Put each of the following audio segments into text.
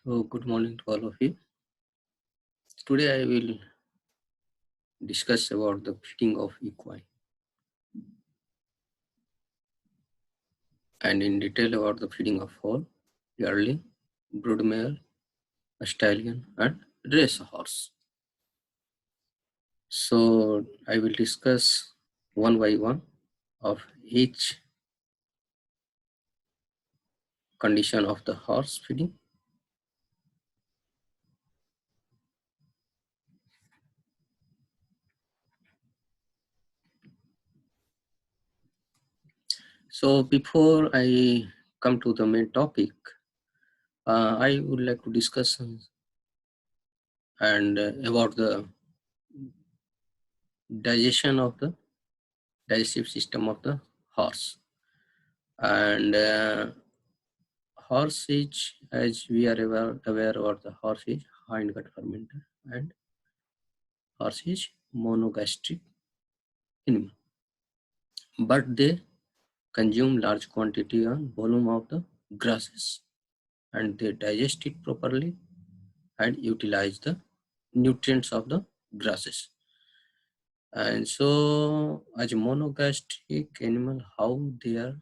So, good morning to all of you. Today, I will discuss about the feeding of equine and in detail about the feeding of foal, yearling, broodmare, stallion, and race horse. So, I will discuss one by one of each condition of the horse feeding. So, before I come to the main topic, I would like to discuss and about the digestive system of the horse. And horse is, as we are aware about the horse is hindgut fermenter and horse is monogastric animal. But they consume large quantity and volume of the grasses and they digest it properly and utilize the nutrients of the grasses. And so as a monogastric animal, how they are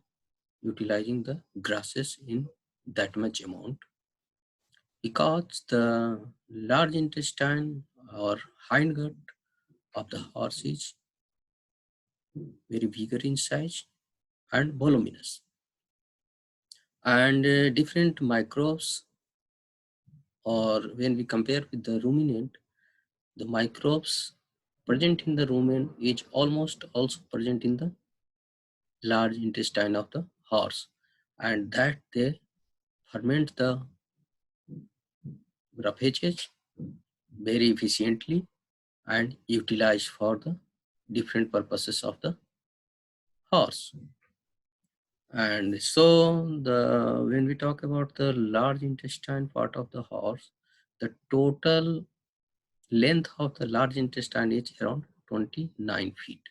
utilizing the grasses in that much amount, because the large intestine or hindgut of the horse is very bigger in size and voluminous, and different microbes, or when we compare with the ruminant, the microbes present in the rumen is almost also present in the large intestine of the horse, and that they ferment the roughages very efficiently and utilize for the different purposes of the horse. And so when we talk about the large intestine part of the horse, the total length of the large intestine is around 29 feet.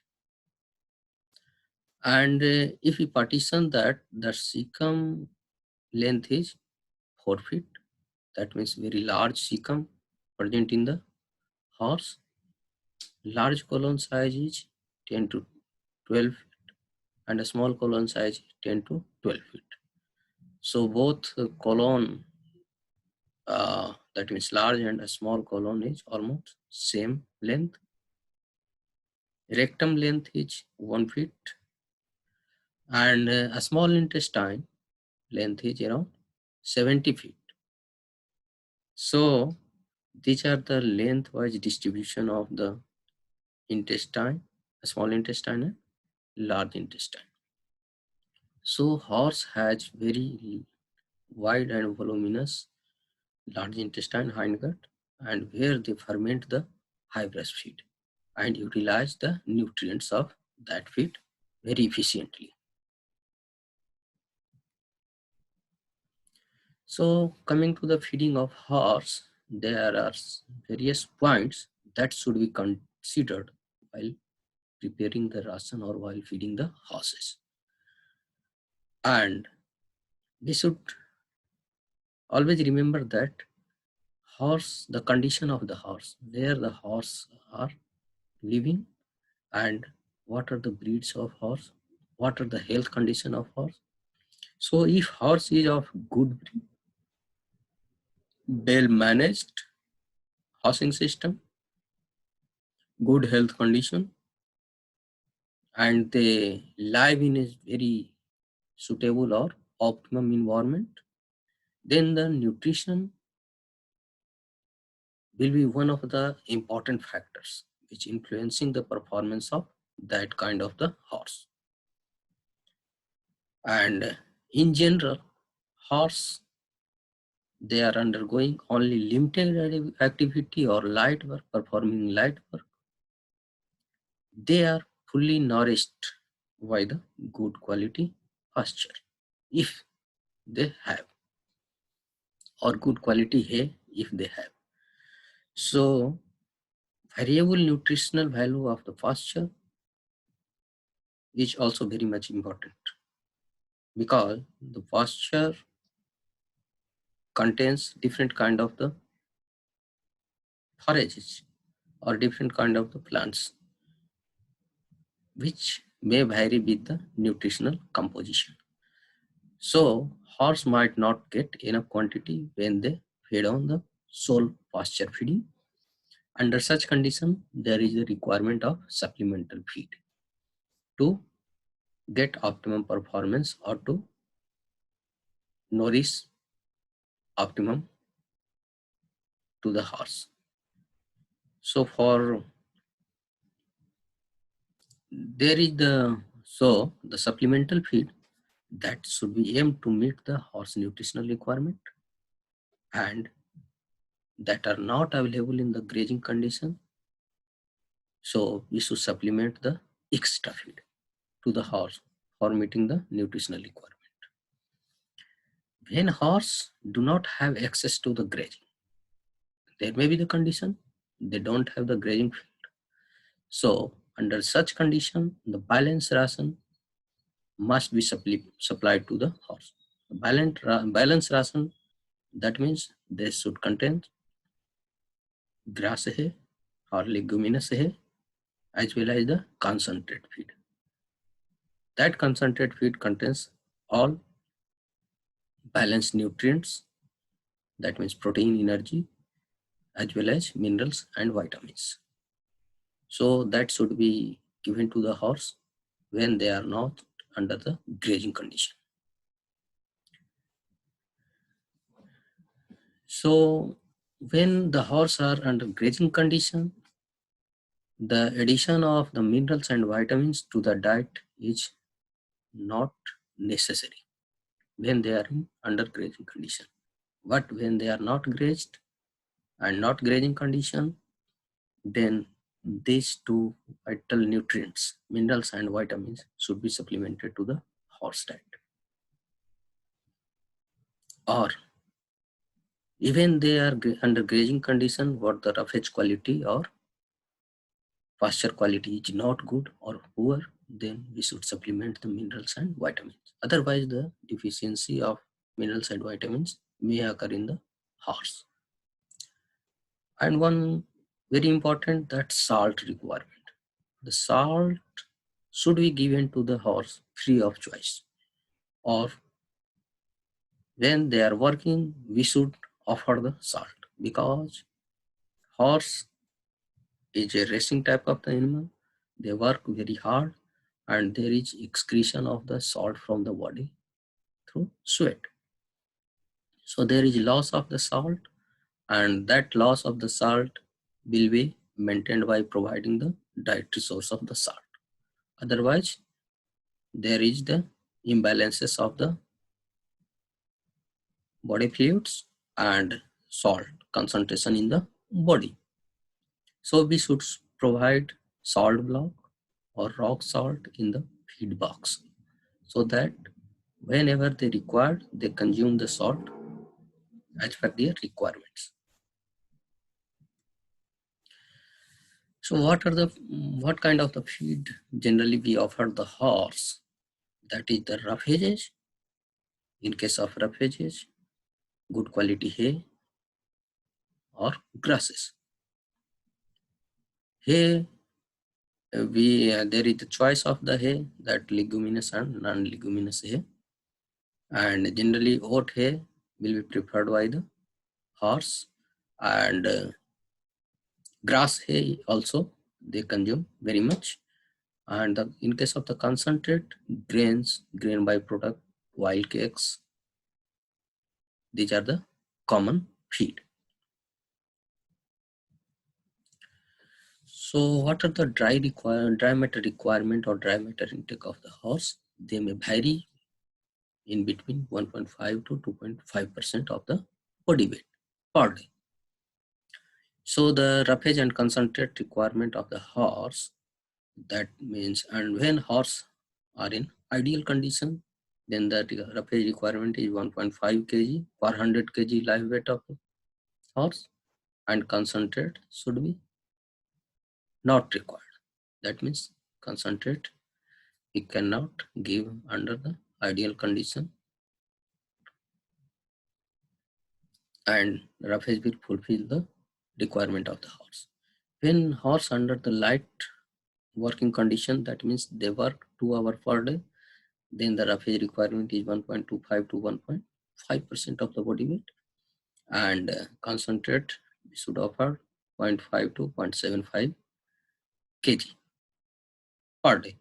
And if we partition that, the cecum length is 4 feet. That means very large cecum present in the horse. Large colon size is 10 to 12 feet and a small colon size is 10 to 12 feet. So both colon, that means large and a small colon, is almost same length. Rectum length is 1 feet and a small intestine length is around 70 feet. So these are the lengthwise distribution of the intestine, small intestine and large intestine. So horse has very wide and voluminous large intestine hindgut, and where they ferment the high breast feed and utilize the nutrients of that feed very efficiently. So coming to the feeding of horse, there are various points that should be considered while preparing the ration or while feeding the horses. And we should always remember that horse, the condition of the horse, where the horse are living, and what are the breeds of horse, what are the health condition of horse. So if horse is of good breed, well managed housing system, good health condition, and they live in a very suitable or optimum environment, then the nutrition will be one of the important factors which influencing the performance of that kind of the horse. And in general, horse, they are undergoing only limited activity or light work, performing light work. They are fully nourished by the good quality pasture, if they have, or good quality hay if they have. So variable nutritional value of the pasture is also very much important, because the pasture contains different kind of the forages or different kind of the plants, which may vary with the nutritional composition. So horse might not get enough quantity when they feed on the sole pasture feeding. Under such condition, there is a requirement of supplemental feed to get optimum performance or to nourish optimum to the horse. So for there is the supplemental feed that should be aimed to meet the horse nutritional requirement and that are not available in the grazing condition. So we should supplement the extra feed to the horse for meeting the nutritional requirement. When horse do not have access to the grazing, there may be the condition they don't have the grazing field. So under such condition, the balanced ration must be supplied to the horse. Balanced ration, that means they should contain grass hay or leguminous hay as well as the concentrate feed. That concentrate feed contains all balanced nutrients, that means protein, energy, as well as minerals and vitamins. So that should be given to the horse when they are not under the grazing condition. So when the horse are under grazing condition, the addition of the minerals and vitamins to the diet is not necessary when they are in under grazing condition. But when they are not grazed and not grazing condition, then these two vital nutrients, minerals and vitamins, should be supplemented to the horse diet. Or even they are under grazing condition, what the roughage quality or pasture quality is not good or poor, then we should supplement the minerals and vitamins. Otherwise, the deficiency of minerals and vitamins may occur in the horse. And one very important, that salt requirement. The salt should be given to the horse free of choice, or when they are working, we should offer the salt, because horse is a racing type of the animal. They work very hard and there is excretion of the salt from the body through sweat. So there is loss of the salt, and that loss of the salt will be maintained by providing the dietary source of the salt. Otherwise, there is the imbalances of the body fluids and salt concentration in the body. So we should provide salt block or rock salt in the feed box, so that whenever they require, they consume the salt as per their requirements. So what kind of the feed generally we offer the horse? That is the roughages. In case of roughages, good quality hay or grasses. Hay, there is the choice of the hay, that leguminous and non-leguminous hay, and generally oat hay will be preferred by the horse, and grass hay also they consume very much. And in case of the concentrate, grains, grain byproduct, wild cakes, these are the common feed. So what are the dry matter requirement or dry matter intake of the horse? They may vary in between 1.5 to 2.5% of the body weight per day. So the roughage and concentrate requirement of the horse, that means, and when horse are in ideal condition, then the roughage requirement is 1.5 kg per 100 kg live weight of the horse, and concentrate should be not required. That means concentrate we cannot give under the ideal condition. and roughage will fulfill the requirement of the horse. When horse under the light working condition, that means they work 2 hours per day, then the roughage requirement is 1.25 to 1.5% of the body weight, and concentrate we should offer 0.5 to 0.75 kg per day.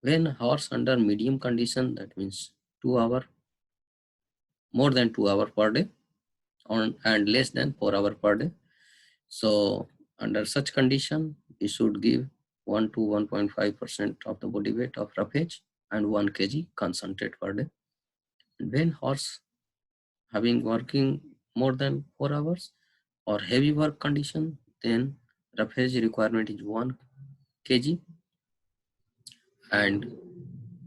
When horse under medium condition, that means 2 hours, more than 2 hours per day and less than 4 hours per day. So under such condition, we should give 1 to 1.5% of the body weight of roughage and 1 kg concentrate per day. When horse having working more than 4 hours or heavy work condition, then roughage requirement is 1 kg and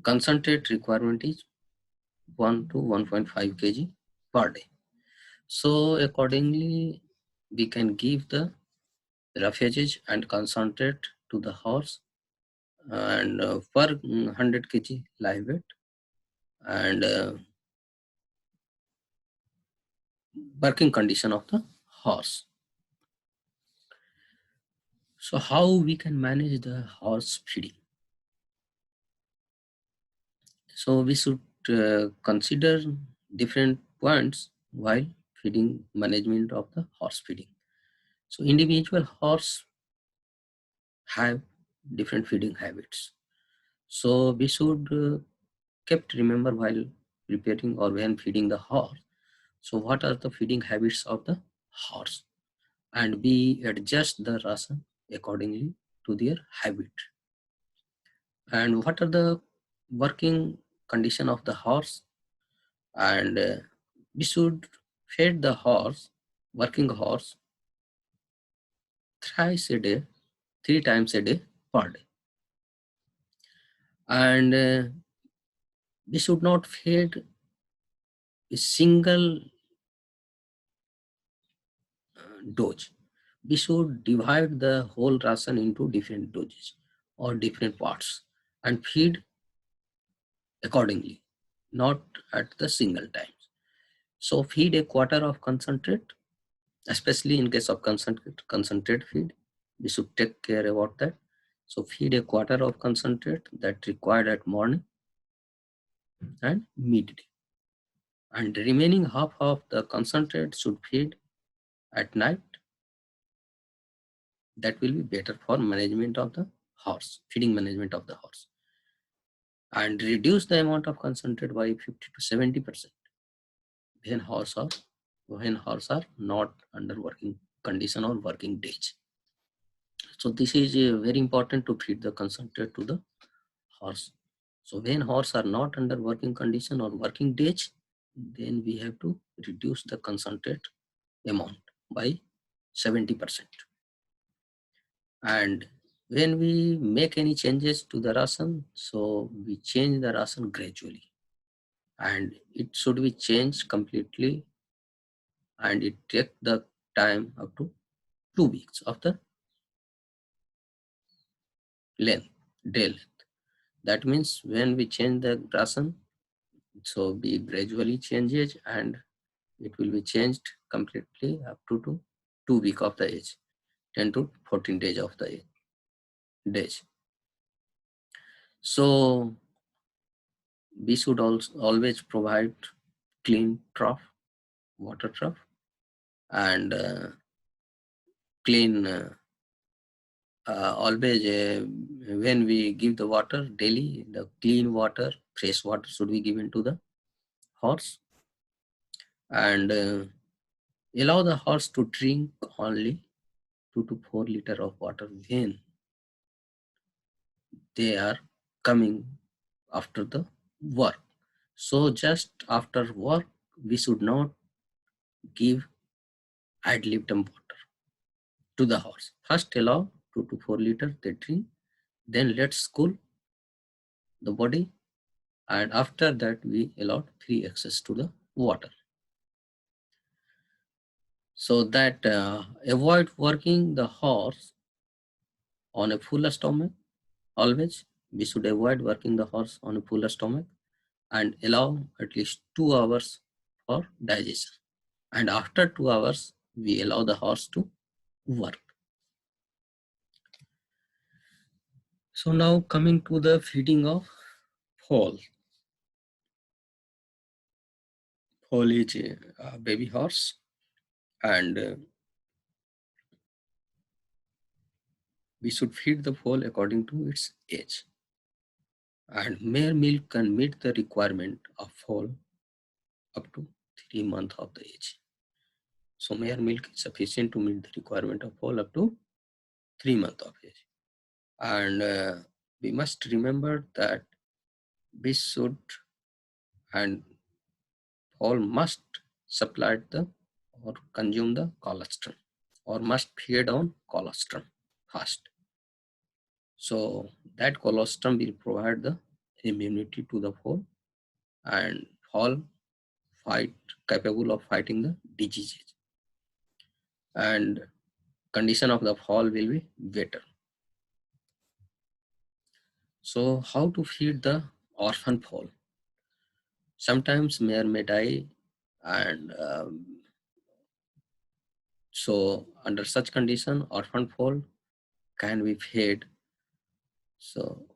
concentrate requirement is 1 to 1.5 kg per day. So accordingly, we can give the roughages and concentrate to the horse and per 100 kg live weight and working condition of the horse. So how we can manage the horse feeding? So we should consider different points while feeding management of the horse feeding. So individual horse have different feeding habits. So we should kept remember while preparing or when feeding the horse. So what are the feeding habits of the horse? And we adjust the ration accordingly to their habit. And what are the working condition of the horse? And we should feed the horse, working horse, thrice a day, 3 times a day per day. And we should not feed a single dose. We should divide the whole ration into different doses or different parts and feed accordingly, not at the single time. So feed a quarter of concentrate, especially in case of concentrate feed. We should take care about that. So feed a quarter of concentrate that required at morning and midday. And the remaining half of the concentrate should feed at night. That will be better for management of the horse, feeding management of the horse. And reduce the amount of concentrate by 50 to 70% when horse are not under working condition or working days. So this is very important to feed the concentrate to the horse. So when horse are not under working condition or working days, then we have to reduce the concentrate amount by 70%. And when we make any changes to the ration, so we change the ration gradually, and it should be changed completely, and it take the time up to 2 weeks of the day length. That means when we change the ration, so we gradually change it and it will be changed completely up to 2 weeks of the age, 10 to 14 days of the days. So we should also always provide clean trough, water trough, and clean always when we give the water daily, the clean water, fresh water should be given to the horse, and allow the horse to drink only 2 to 4 liter of water when they are coming after the work. So just after work, we should not give ad libitum water to the horse. First allow 2 to 4 liter they drink, then let's cool the body, and after that we allow free access to the water. So that avoid working the horse on a full stomach. Always we should avoid working the horse on a full stomach and allow at least 2 hours for digestion. and after 2 hours, we allow the horse to work. So now coming to the feeding of foal. Foal is a baby horse, and we should feed the foal according to its age. And mare milk can meet the requirement of foal up to 3 months of the age. So mare milk is sufficient to meet the requirement of foal up to 3 months of age. And we must remember that we should and foal must supply the or consume the colostrum or must feed on colostrum first. So that colostrum will provide the immunity to the foal, and foal capable of fighting the diseases, and condition of the foal will be better. So how to feed the orphan foal? Sometimes mare may die, and so under such condition orphan foal can be fed. So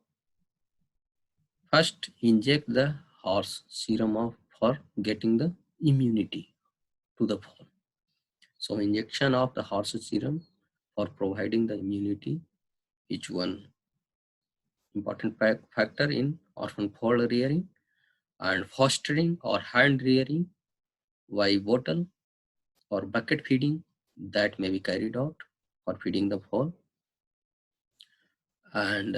first inject the horse serum for getting the immunity to the foal. So injection of the horse serum for providing the immunity is one important factor in orphan foal rearing. And fostering or hand rearing by bottle or bucket feeding that may be carried out for feeding the foal. And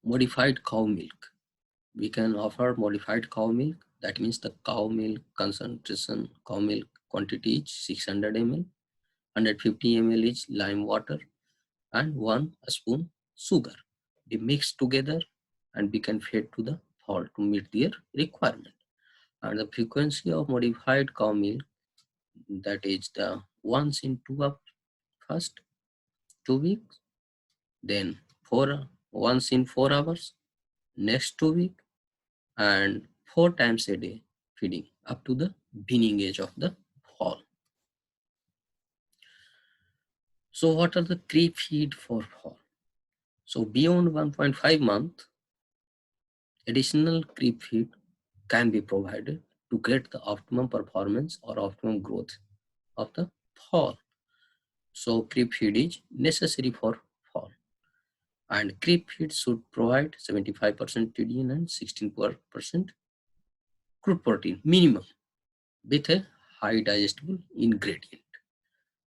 modified cow milk, we can offer modified cow milk. That means the cow milk concentration, cow milk quantity is 600 ml, 150 ml is lime water, and 1 spoon sugar. Be mixed together and we can feed to the foal to meet their requirement. And the frequency of modified cow milk, that is the once in 2 hours, first 2 weeks, then once in 4 hours, next 2 weeks, and 4 times a day feeding up to the weaning age of the foal. So what are the creep feed for foal? So beyond 1.5 month, additional creep feed can be provided to get the optimum performance or optimum growth of the foal. So creep feed is necessary for foal, and creep feed should provide 75% TDN and 16% crude protein minimum with a high digestible ingredient,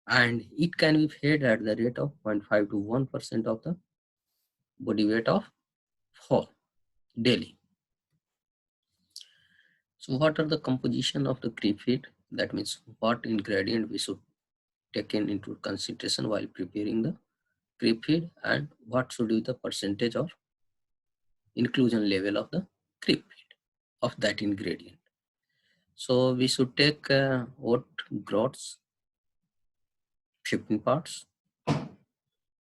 and it can be fed at the rate of 0.5 to 1% of the body weight of foal daily. So what are the composition of the creep feed? That means what ingredient we should take into consideration while preparing the creep feed, and what should be the percentage or inclusion level of the creep feed of that ingredient. So we should take oat groats 15 parts,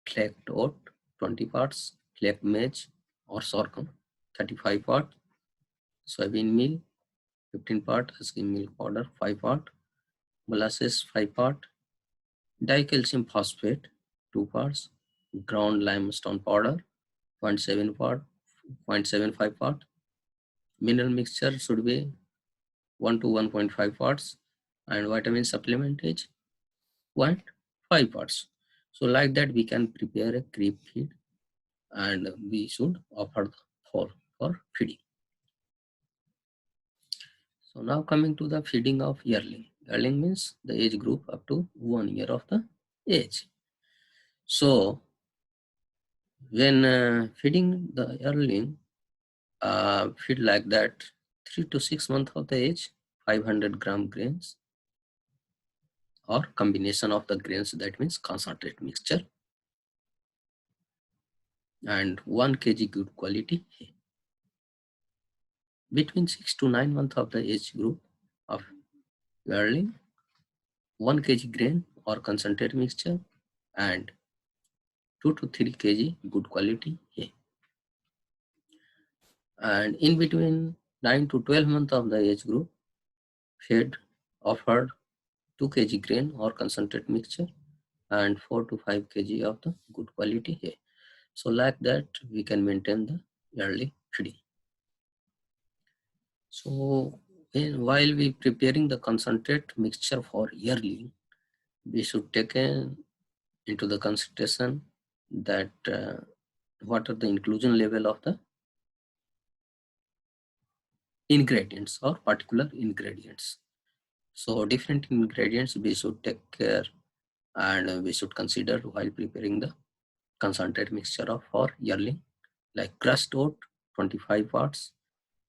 flaked oat 20 parts, flaked maize or sorghum 35 parts, soybean meal 15 part, skim milk powder 5 part, molasses 5 part, dicalcium phosphate 2 parts, ground limestone powder 0.7 part, 0.75 part, mineral mixture should be 1 to 1.5 parts, and vitamin supplement is 0.5 parts. So like that we can prepare a creep feed, and we should offer for feeding. So now coming to the feeding of yearling. Yearling means the age group up to 1 year of the age. So when feeding the yearling, feed like that 3 to 6 months of the age, 500 gram grains or combination of the grains, that means concentrate mixture, and 1 kg good quality hay. Between 6 to 9 months of the age group of yearling, 1 kg grain or concentrate mixture and 2 to 3 kg good quality hay. And in between 9 to 12 months of the age group, feed offered 2 kg grain or concentrate mixture and 4 to 5 kg of the good quality hay. So like that we can maintain the yearly feeding. So while we preparing the concentrate mixture for yearly, we should take into the consideration that what are the inclusion level of the ingredients or particular ingredients. So different ingredients we should take care and we should consider while preparing the concentrate mixture of for yearling, like crushed oat 25 parts,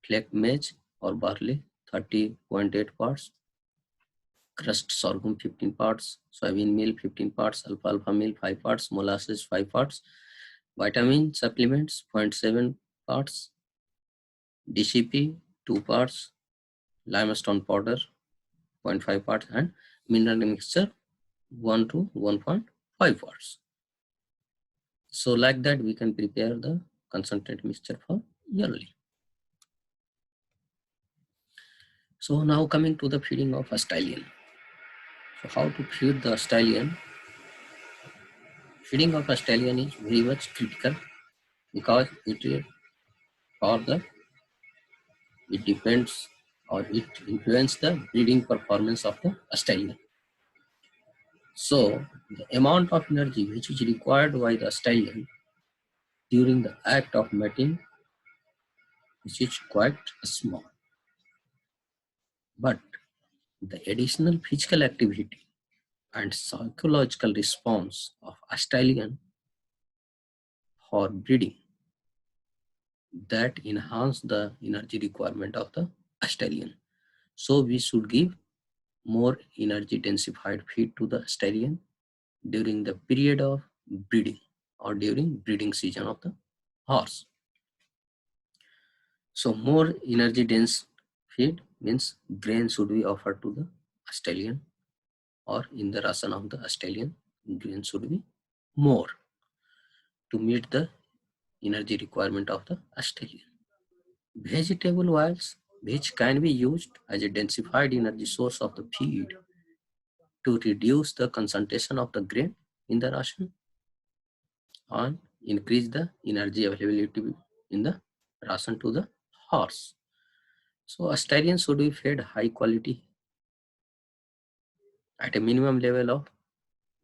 flake maize or barley 30.8 parts, crushed sorghum 15 parts, soybean meal 15 parts, alfalfa meal 5 parts, molasses 5 parts, vitamin supplements 0.7 parts, DCP 2 parts, limestone powder 0.5 parts, and mineral mixture 1 to 1.5 parts. So like that we can prepare the concentrate mixture for yearly. So now coming to the feeding of a stallion. So how to feed the stallion? Feeding of a stallion is very much critical because it depends or it influences the breeding performance of the stallion. So the amount of energy which is required by the stallion during the act of mating, which is quite small. But the additional physical activity and psychological response of a stallion for breeding that enhance the energy requirement of the stallion. So we should give more energy densified feed to the stallion during the period of breeding or during breeding season of the horse. So more energy dense feed means grain should be offered to the stallion, or in the ration of the stallion grain should be more to meet the energy requirement of the stallion. Vegetable oils which can be used as a densified energy source of the feed to reduce the concentration of the grain in the ration and increase the energy availability in the ration to the horse. So a stallion should be fed high quality at a minimum level of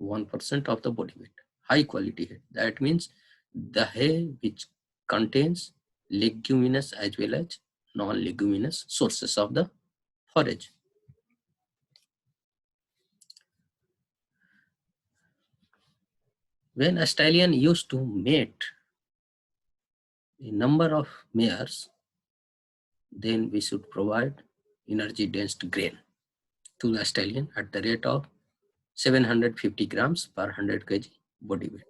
1% of the body weight. High quality hay. That means the hay which contains leguminous as well as non-leguminous sources of the forage. When a stallion used to mate a number of mares, then we should provide energy dense grain to the stallion at the rate of 750 grams per 100 kg body weight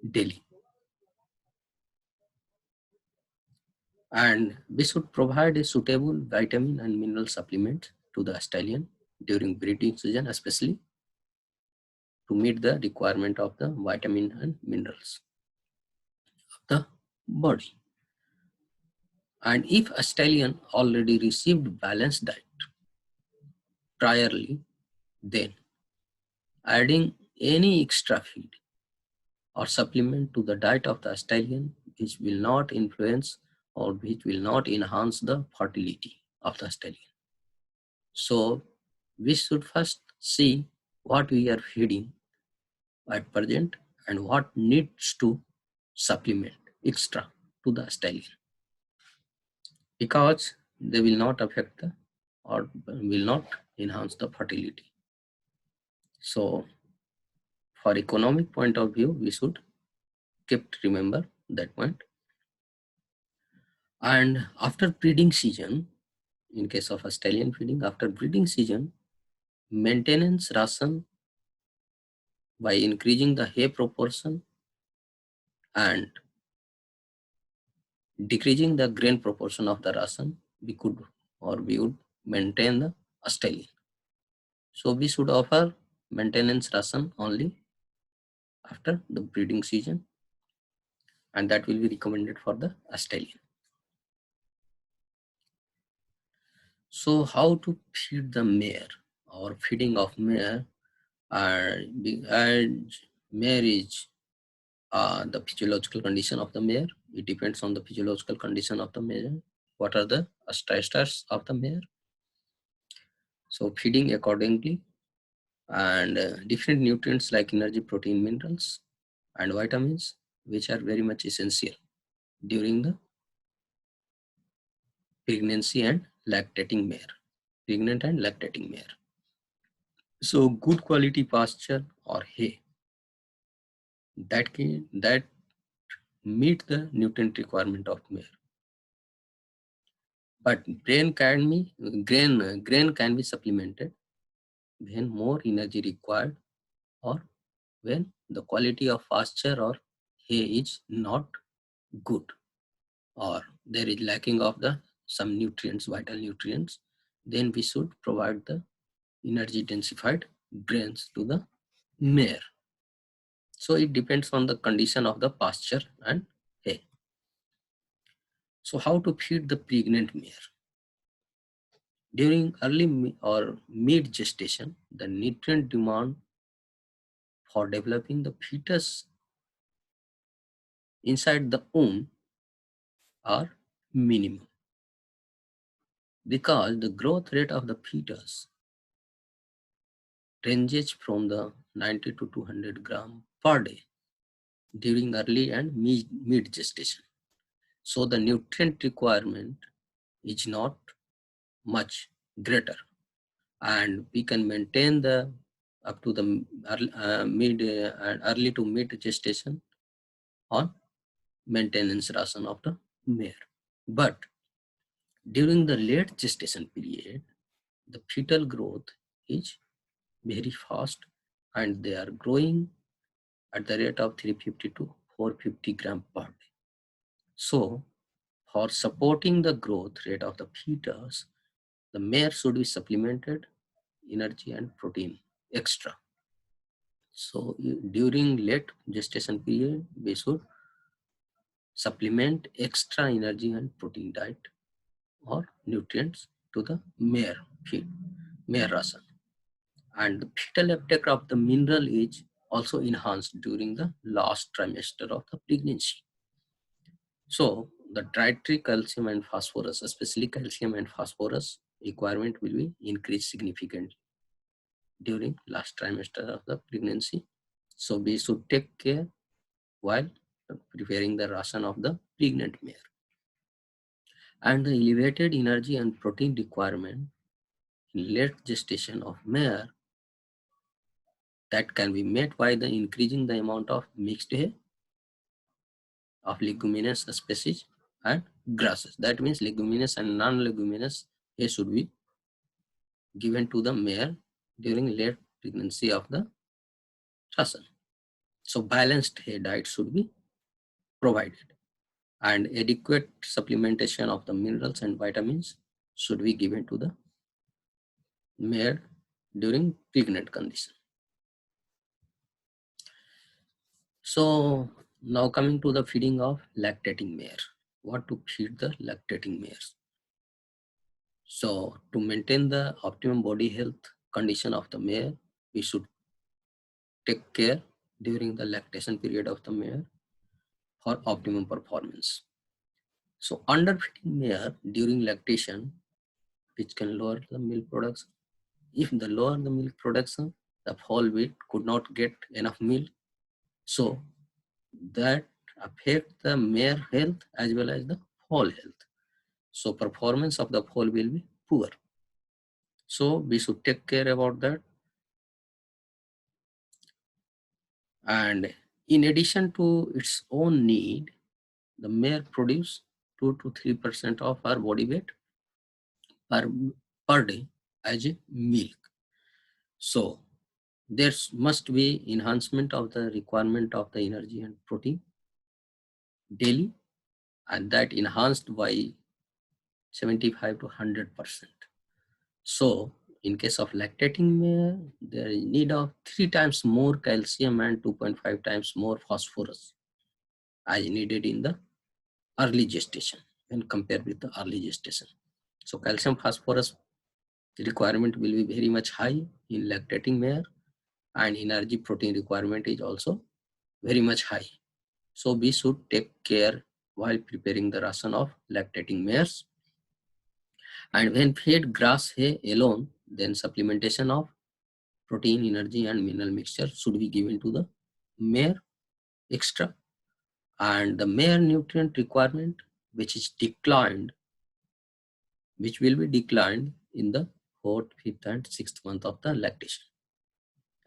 daily. And we should provide a suitable vitamin and mineral supplement to the stallion during breeding season, especially to meet the requirement of the vitamin and minerals of the body. And if a stallion already received balanced diet priorly, then adding any extra feed or supplement to the diet of the stallion which will not influence or which will not enhance the fertility of the stallion. So we should first see what we are feeding at present and what needs to supplement extra to the stallion, because they will not affect the or will not enhance the fertility. So for economic point of view, we should keep remember that point. And after breeding season, in case of a stallion feeding, after breeding season, maintenance ration by increasing the hay proportion and decreasing the grain proportion of the ration, we could or we would maintain the stallion. So we should offer maintenance ration only after the breeding season, and that will be recommended for the stallion. So how to feed the mare or feeding of mare, and mare is the physiological condition of the mare. It depends on the physiological condition of the mare. What are the stressors of the mare? So feeding accordingly, and different nutrients like energy, protein, minerals, and vitamins, which are very much essential during the pregnancy and lactating mare, pregnant and lactating mare. So good quality pasture or hay that meet the nutrient requirement of mare. But grain can be supplemented when more energy required, or when the quality of pasture or hay is not good, or there is lacking of the some nutrients, vital nutrients. Then we should provide the energy densified grains to the mare. So it depends on the condition of the pasture and hay. So how to feed the pregnant mare? During early or mid gestation, the nutrient demand for developing the fetus inside the womb are minimum, because the growth rate of the fetus ranges from the 90 to 200 gram per day during early and mid gestation. So the nutrient requirement is not much greater, and we can maintain the up to the mid and early to mid gestation on maintenance ration of the mare. But during the late gestation period, the fetal growth is very fast, and they are growing at the rate of 350 to 450 gram per day. So for supporting the growth rate of the fetus, the mare should be supplemented energy and protein extra. So during late gestation period, we should supplement extra energy and protein diet or nutrients to the mare feed, mare ration. And the fetal uptake of the mineral is also enhanced during the last trimester of the pregnancy. So the dietary calcium and phosphorus, especially calcium and phosphorus requirement, will be increased significantly during last trimester of the pregnancy. So we should take care while preparing the ration of the pregnant mare. And the elevated energy and protein requirement in late gestation of mare, that can be met by the increasing the amount of mixed hay of leguminous species and grasses. That means leguminous and non-leguminous hay should be given to the mare during late pregnancy of the ration. So balanced hay diet should be provided, and adequate supplementation of the minerals and vitamins should be given to the mare during pregnant condition. So now coming to the feeding of lactating mare. What to feed the lactating mares? So to maintain the optimum body health condition of the mare, we should take care during the lactation period of the mare for optimum performance. So underfeeding mare during lactation, which can lower the milk production. If the lower the milk production, the foal weight could not get enough milk. So that affect the mare health as well as the foal health. So performance of the foal will be poor. So we should take care about that. And in addition to its own need, the mare produce 2 to 3% of her body weight per day as a milk. So there must be enhancement of the requirement of the energy and protein daily, and that enhanced by 75 to 100%. So in case of lactating mare, there is need of 3 times more calcium and 2.5 times more phosphorus as needed in the early gestation when compared with the early gestation. So calcium phosphorus requirement will be very much high in lactating mare, and energy protein requirement is also very much high. So we should take care while preparing the ration of lactating mares. And when fed grass hay alone, then supplementation of protein, energy and mineral mixture should be given to the mare extra. And the mare nutrient requirement, which will be declined in the 4th, 5th and 6th month of the lactation,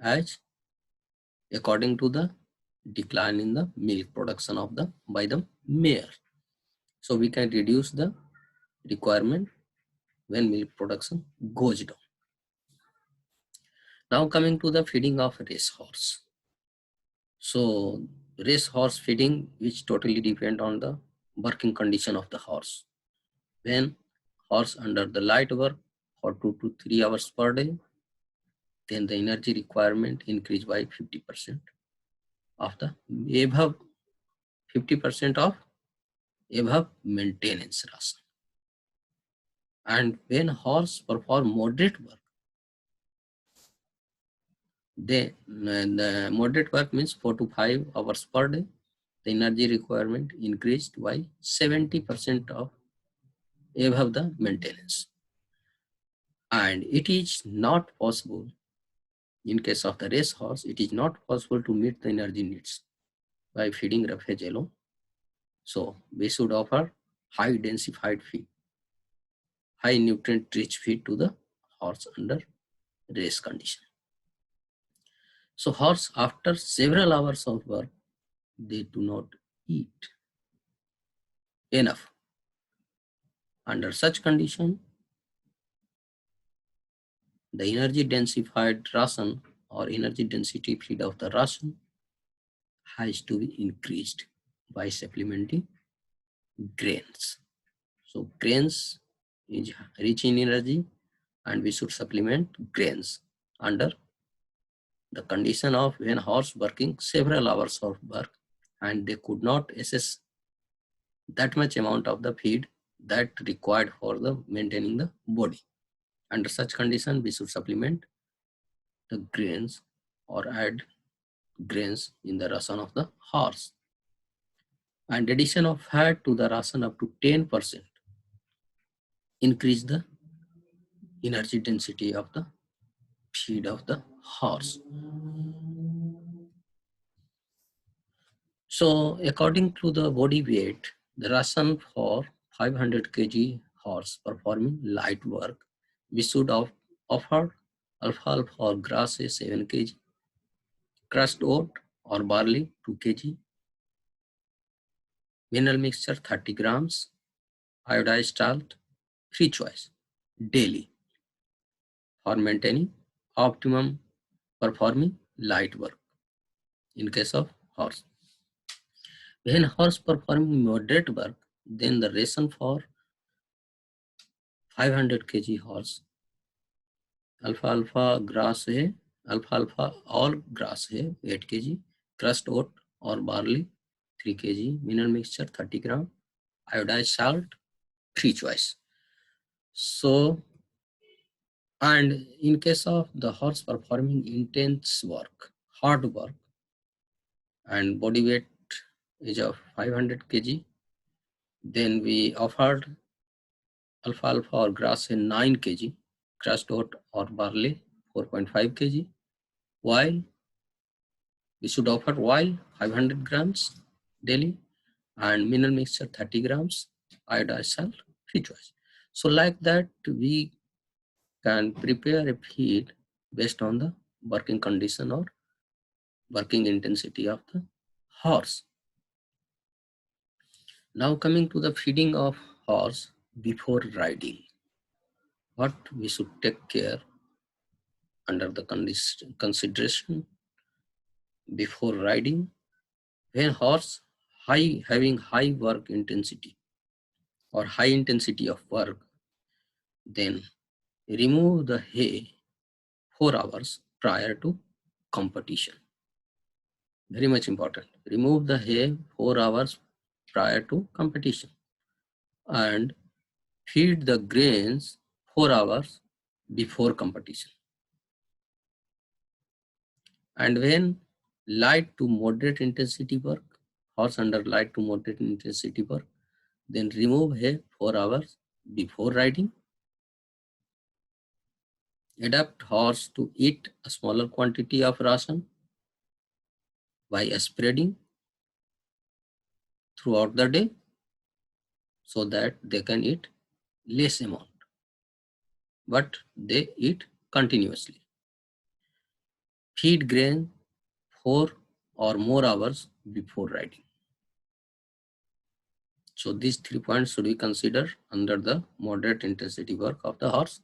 as according to the decline in the milk production of the by the mare. So we can reduce the requirement when milk production goes down. Now coming to the feeding of race horse. So race horse feeding, which totally depend on the working condition of the horse. When horse under the light work for 2 to 3 hours per day, then the energy requirement increase by 50% of the above 50% of above maintenance ration. And when horse perform moderate work, the moderate work means 4 to 5 hours per day, the energy requirement increased by 70% of above the maintenance. And it is not possible, in case of the race horse, it is not possible to meet the energy needs by feeding roughage alone. So we should offer high densified feed, high nutrient rich feed to the horse under race condition. So horse, after several hours of work, they do not eat enough. Under such condition, the energy densified ration or energy density feed of the ration has to be increased by supplementing grains. So grains is rich in energy and we should supplement grains under the condition of when horse working several hours of work and they could not assess that much amount of the feed that required for the maintaining the body. Under such condition, we should supplement the grains or add grains in the ration of the horse. And addition of fat to the ration up to 10% increase the energy density of the feed of the horse. So according to the body weight, the ration for 500 kg horse performing light work, we should offer alfalfa or grass 7 kg, crushed oat or barley 2 kg, mineral mixture 30 grams, iodized salt, free choice daily for maintaining optimum performing light work in case of horse. When horse performing moderate work, then the ration for 500 kg horse, alfalfa grass है, alfalfa all grass है 8 kg, crushed oat or barley 3 kg, mineral mixture 30 gram, iodized salt, free choice. So, and in case of the horse performing intense work, hard work, and body weight is of 500 kg, then we offered alfalfa or grass in 9 kg, crushed oat or barley 4.5 kg, while we should offer oil 500 grams daily and mineral mixture 30 grams, iodized salt, free choice. So like that, we can prepare a feed based on the working condition or working intensity of the horse. Now coming to the feeding of horse before riding. What we should take care under the consideration before riding. When horse having high work intensity or high intensity of work, then remove the hay 4 hours prior to competition. Very much important. Remove the hay 4 hours prior to competition and feed the grains 4 hours before competition. And when light to moderate intensity work, horse under light to moderate intensity work, then remove hay 4 hours before riding. Adapt horse to eat a smaller quantity of ration by spreading throughout the day so that they can eat less amount, but they eat continuously. Feed grain 4 or more hours before riding. So these 3 points should be considered under the moderate intensity work of the horse.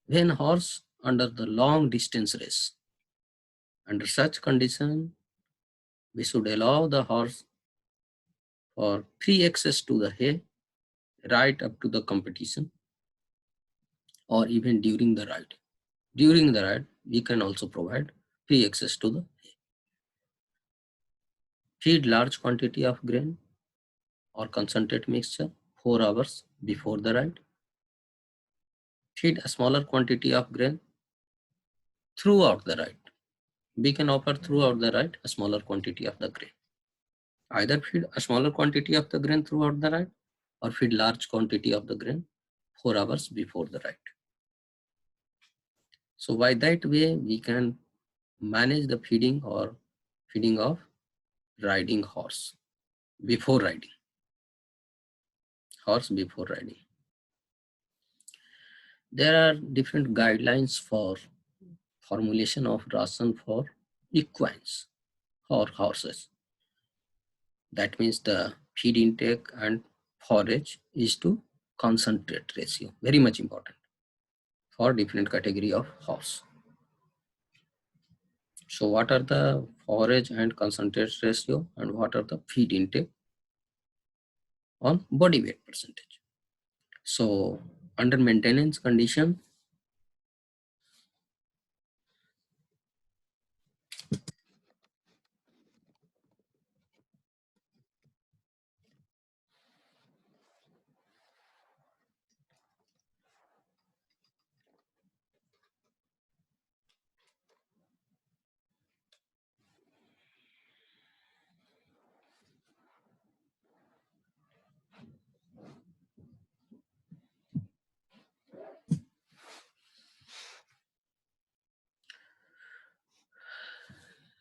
When horse under the long distance race, under such condition, we should allow the horse for free access to the hay right up to the competition or even during the ride. During the ride, we can also provide free access to the hay. Feed large quantity of grain or concentrate mixture 4 hours before the ride. Feed a smaller quantity of grain throughout the ride. We can offer throughout the ride a smaller quantity of the grain. Either feed a smaller quantity of the grain throughout the ride or feed large quantity of the grain 4 hours before the ride. So by that way, we can manage the feeding of riding horse before riding. Horse before riding. There are different guidelines for formulation of ration for equines or horses. That means the feed intake and forage is to concentrate ratio, very much important for different category of horse. So what are the forage and concentrate ratio and what are the feed intake on body weight percentage? So under maintenance condition,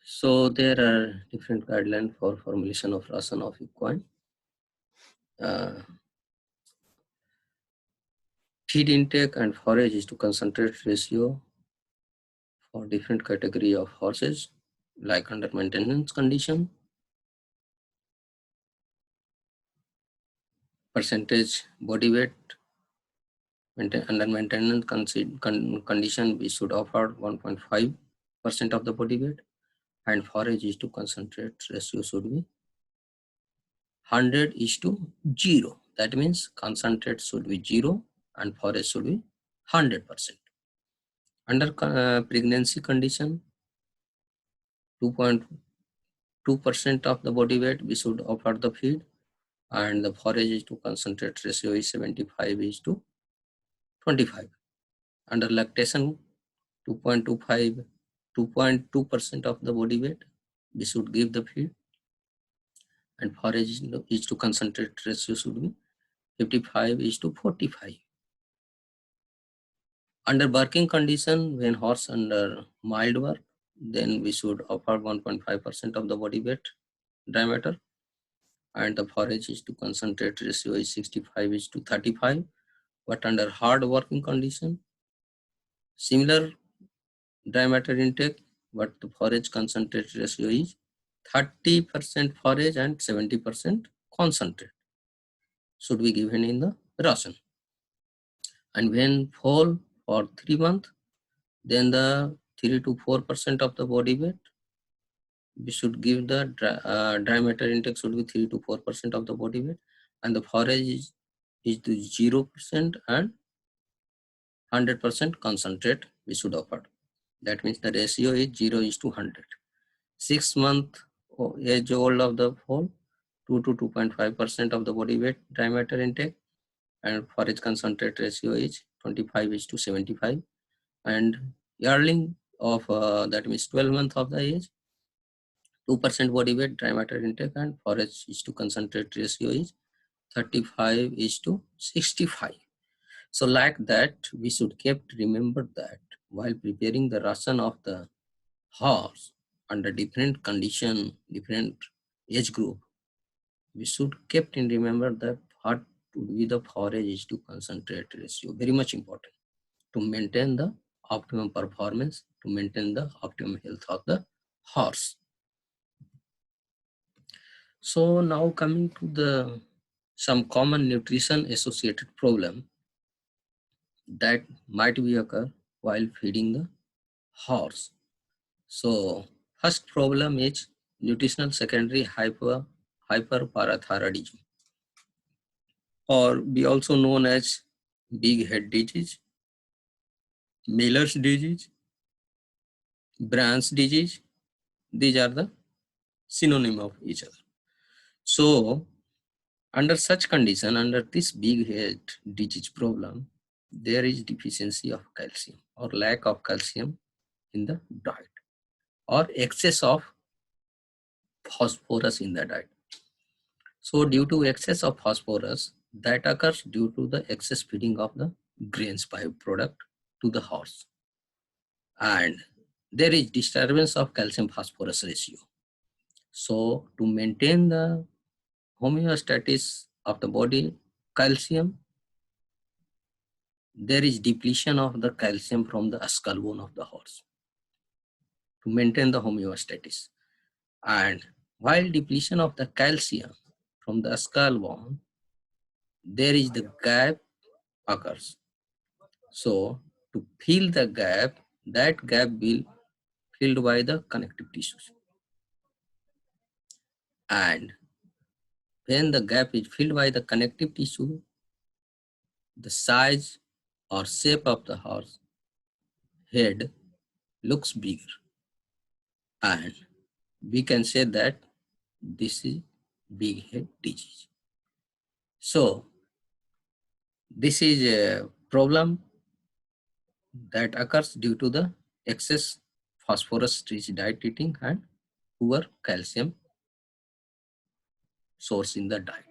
so there are different guidelines for formulation of ration of equine. Feed intake and forage is to concentrate ratio for different category of horses, like under maintenance condition, percentage body weight. Under maintenance condition, we should offer 1.5% of the body weight, and forage is to concentrate ratio should be 100:0. That means concentrate should be 0 and forage should be 100%. Under pregnancy condition, 2.2% of the body weight we should offer the feed, and the forage is to concentrate ratio is 75:25. Under lactation, 2.2% of the body weight we should give the feed, and forage is to concentrate ratio should be 55:45. Under working condition, when horse under mild work, then we should offer 1.5% of the body weight diameter, and the forage is to concentrate ratio is 65:35. But under hard working condition, similar diameter intake, but the forage concentrate ratio is 30% forage and 70% concentrate should be given in the ration. And when fall for 3 months, then the 3 to 4% of the body weight we should give the diameter intake should be 3 to 4% of the body weight, and the forage is to 0% and 100% concentrate we should offer. That means the ratio is 0:100. 6 month age old of the foal, 2 to 2.5% of the body weight diameter intake, and forage concentrate ratio is 25:75, and yearling of that means 12 months of the age, 2% body weight dry matter intake, and forage is to concentrate ratio is 35:65. So like that, we should keep remember that while preparing the ration of the horse under different condition, different age group, we should keep in remember that what would be the forage is to concentrate ratio. Very much important to maintain the optimum performance, to maintain the optimum health of the horse. So now coming to the some common nutrition associated problem that might be occur while feeding the horse. So first problem is nutritional secondary hyperparathyroidism, or be also known as big head disease, Miller's disease, Brand's disease. These are the synonym of each other. So under such condition, under this big head disease problem, there is deficiency of calcium or lack of calcium in the diet, or excess of phosphorus in the diet. So due to excess of phosphorus that occurs due to the excess feeding of the grains byproduct to the horse, and there is disturbance of calcium phosphorus ratio. So to maintain the homeostasis of the body calcium, there is depletion of the calcium from the skull bone of the horse to maintain the homeostasis. And while depletion of the calcium from the skull bone, there is the gap occurs. So to fill the gap, that gap will filled by the connective tissues. And when the gap is filled by the connective tissue, the size or shape of the horse head looks bigger, and we can say that this is big head disease. So this is a problem that occurs due to the excess phosphorus rich diet eating and poor calcium source in the diet.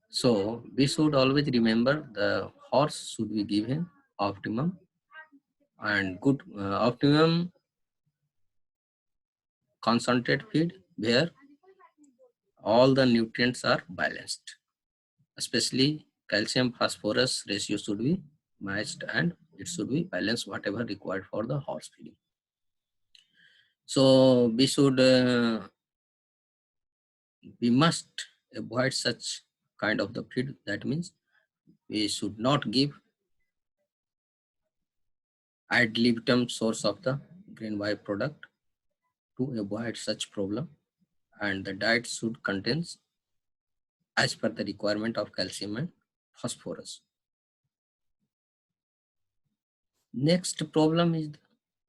So we should always remember the horse should be given optimum and good optimum concentrate feed where all the nutrients are balanced, especially calcium phosphorus ratio should be matched and it should be balanced whatever required for the horse feeding. So we must avoid such kind of the feed. That means we should not give ad libitum source of the grain byproduct to avoid such problem, and the diet should contain as per the requirement of calcium and phosphorus. Next problem is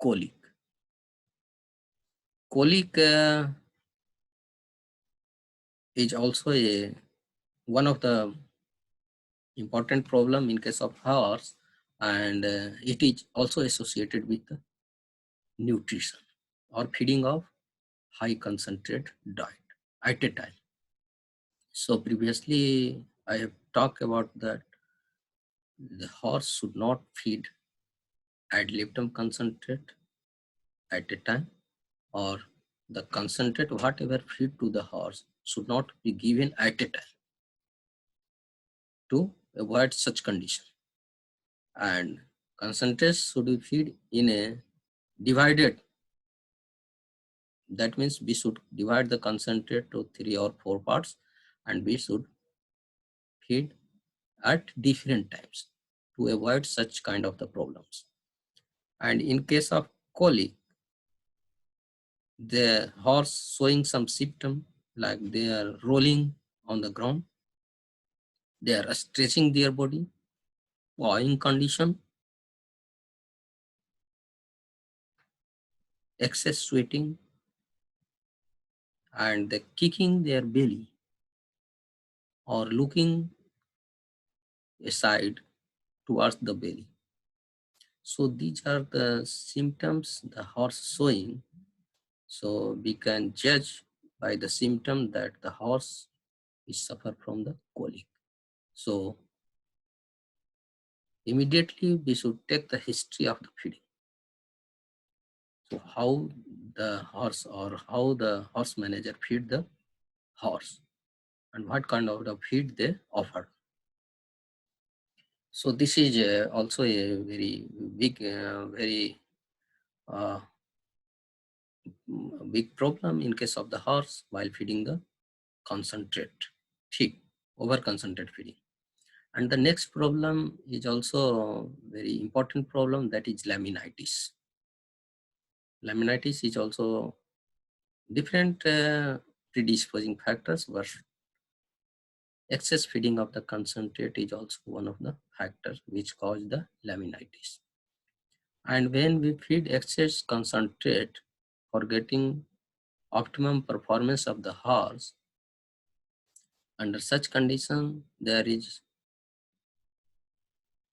colic. Colic is also one of the important problem in case of horse, and it is also associated with the nutrition or feeding of high concentrate diet at a time. So previously I have talked about that the horse should not feed ad libitum concentrate at a time, or the concentrate whatever feed to the horse should not be given at a time to avoid such condition. And concentrates should be feed in a divided. That means we should divide the concentrate to 3 or 4 parts, and we should feed at different times to avoid such kind of the problems. And in case of colic, the horse showing some symptom like they are rolling on the ground, they are stretching their body, pawing condition, excess sweating, and the kicking their belly or looking aside towards the belly. So these are the symptoms the horse showing. So we can judge by the symptom that the horse is suffer from the colic. So immediately we should take the history of the feeding. So how the horse or how the horse manager feed the horse and what kind of the feed they offer. So this is also a very big, uh, big problem in case of the horse while feeding the concentrate feed, over concentrate feeding. And the next problem is also very important problem, that is laminitis. Laminitis is also different predisposing factors, but excess feeding of the concentrate is also one of the factors which cause the laminitis. And when we feed excess concentrate for getting optimum performance of the horse, under such condition there is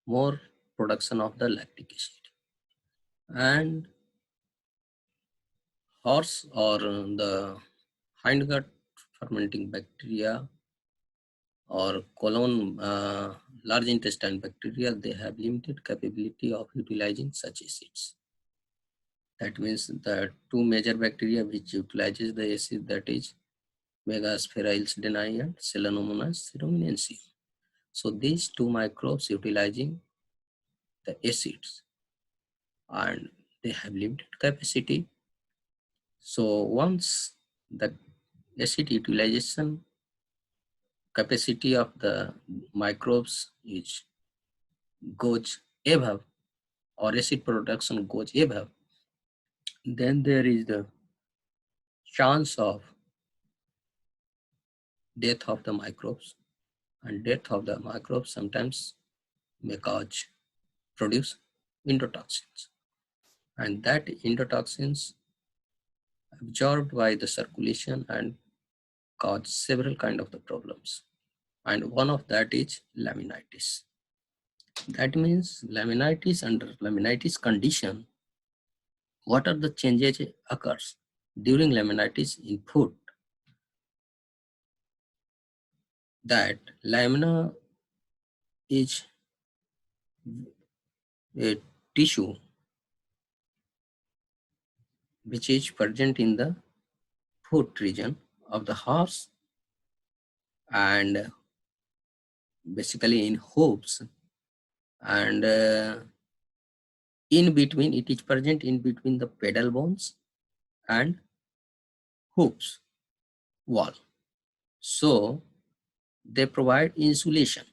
more production of the lactic acid. And horse or the hindgut fermenting bacteria or colon large intestine bacteria, they have limited capability of utilizing such acids. That means the two major bacteria which utilizes the acid, that is Megasphaeroidsdeni and Selenomonas ceremonensium. So these two microbes utilizing the acids and they have limited capacity. So once the acid utilization capacity of the microbes is goes above, or acid production goes above, then there is the chance of death of the microbes, and death of the microbes sometimes may cause produce endotoxins, and that endotoxins absorbed by the circulation and cause several kind of the problems, and one of that is laminitis. That means laminitis, under laminitis condition, what are the changes occurs during laminitis in food? That lamina is a tissue which is present in the foot region of the horse and basically in hooves, and in between, it is present in between the pedal bones and hooves wall. So they provide insulation,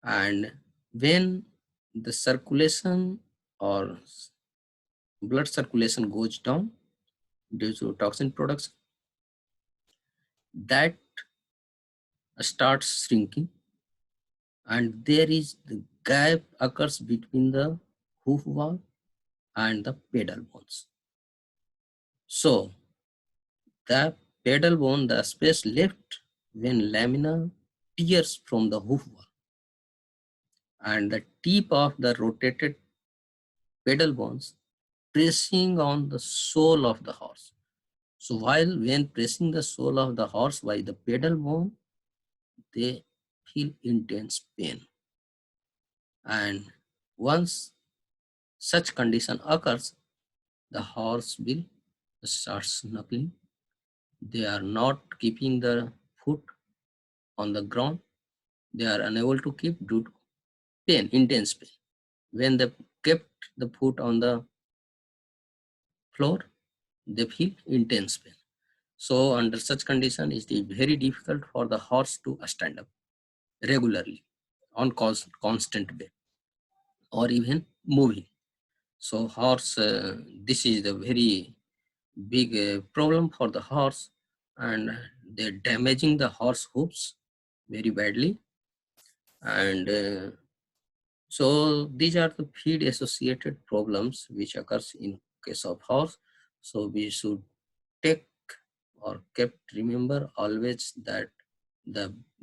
and when the circulation or blood circulation goes down due to toxin production, that starts shrinking, and there is the gap occurs between the hoof wall and the pedal bones. So the pedal bone, the space left when lamina tears from the hoof wall, and the tip of the rotated pedal bones pressing on the sole of the horse. So while when pressing the sole of the horse by the pedal bone, they feel intense pain. And once such condition occurs, the horse will start snuffling. They are not keeping the foot on the ground. They are unable to keep due to pain, intense pain. When they kept the foot on the floor, they feel intense pain. So under such condition, it is very difficult for the horse to stand up regularly on constant way or even moving. So horse, this is the very big problem for the horse, and they're damaging the horse hooves very badly. And so these are the feed associated problems which occurs in case of horse. So we should take or kept remember always that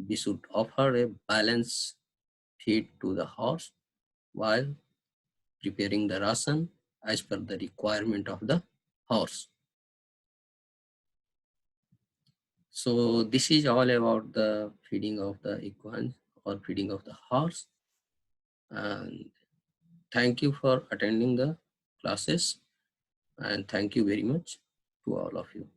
we should offer a balanced feed to the horse while preparing the ration as per the requirement of the horse. So this is all about the feeding of the equine or feeding of the horse. And thank you for attending the classes, and thank you very much to all of you.